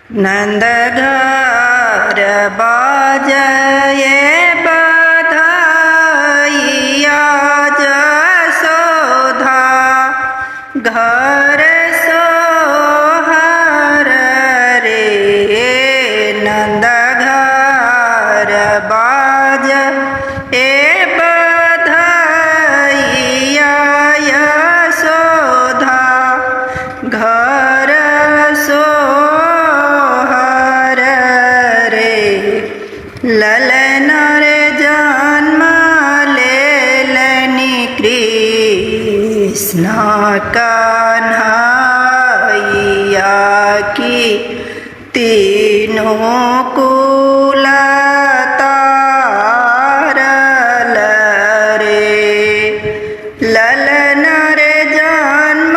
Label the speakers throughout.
Speaker 1: नंद घर बाजये बधाइया जसोधा घर सोहर रे नंद घर बाजये बधाइया यशोधा घर सोहर रे ललन रे जन्म लेलनि कृष्ण कन्हैया की तीनों कुल तारल रे ललन रे जन्म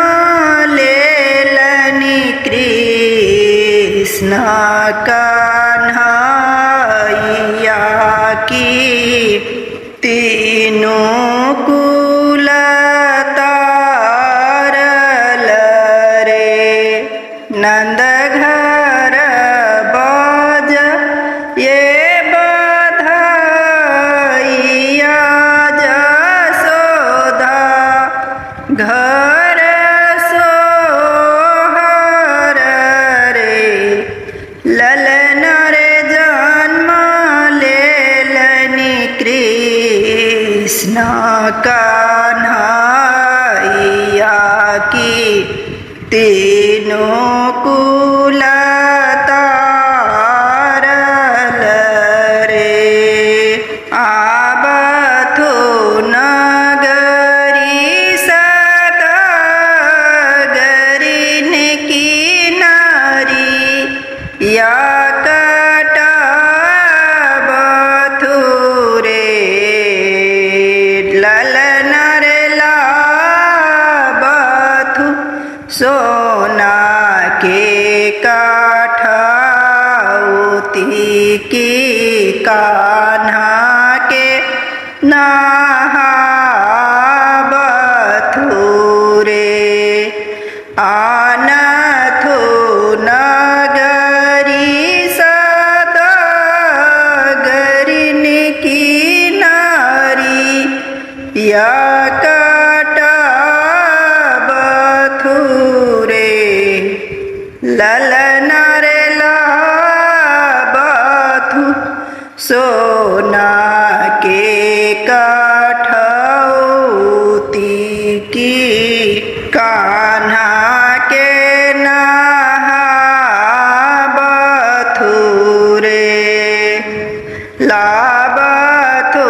Speaker 1: लेलनि कृष्ण कन्हैया की तीनों कुल तारल रे नंद घर बाज ये बधाइया जसोधा घर सोहर रे ललन रे जन्म लेलनि कृष्ण कन्हैया की तीनों कुल तारल रे आबथु नगरी सतगरिन की नारी या कटबथु रे ललन रे लाबथु सोना के काठौती की कान्हा के नहाबथु रे आनथु नगरी सतगरिन की नारी या कटबथु रे ललन रे लाबथु सोना के काठौती की कान्हा के नहाबथु रे लाबथु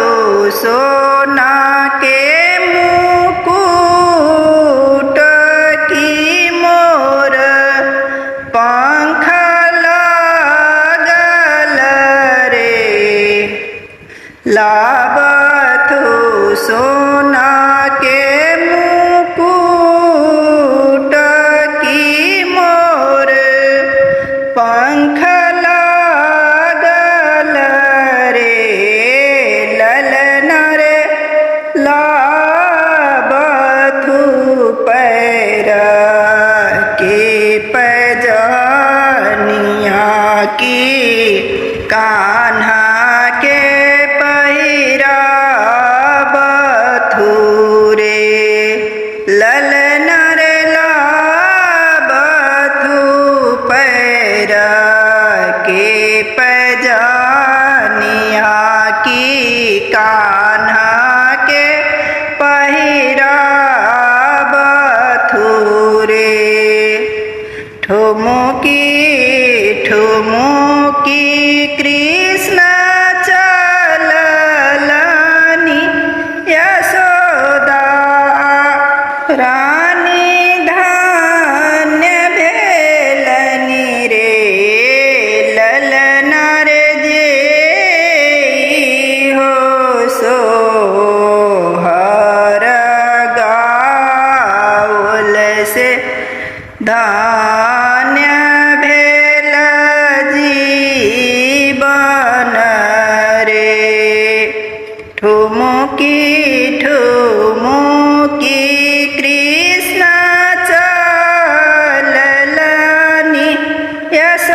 Speaker 1: सोना के मुकुट की मोर पंख लागल रे लाबथु सोना के मुकुट की मोर पंख लागल रे ललन रे लाबथु पैर के पैजनिया की कान्हा के पहिरथु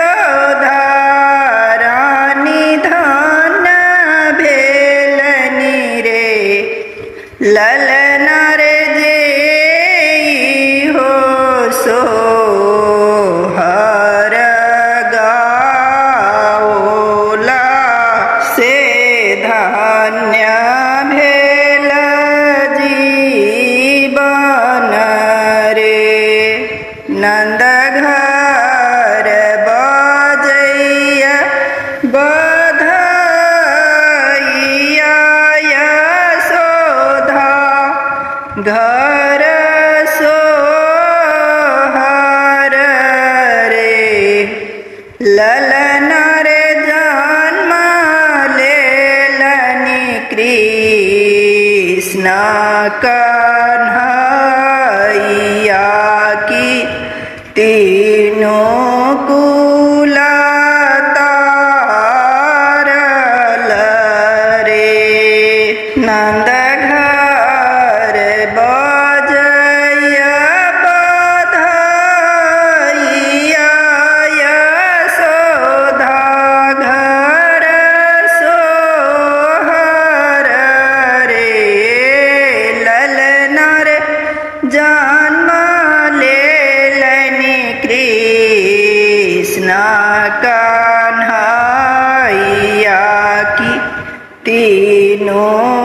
Speaker 1: यशोदा रानी धन भेलनी रे ललना रे जे हो सोहर गाओला से धन्य भेल जीवन रे नंद घर बजैया बधैया यशोदा घर सोहर रे ललन रे जन्म लेलनि कृष्ण कन्हैया की तीनों कुल तारल रे नंद घर बजैया बधैया यशोदा घर सोहर रे ललना रे जन्म लेलनि कृष्ण कन्हैया की तीनों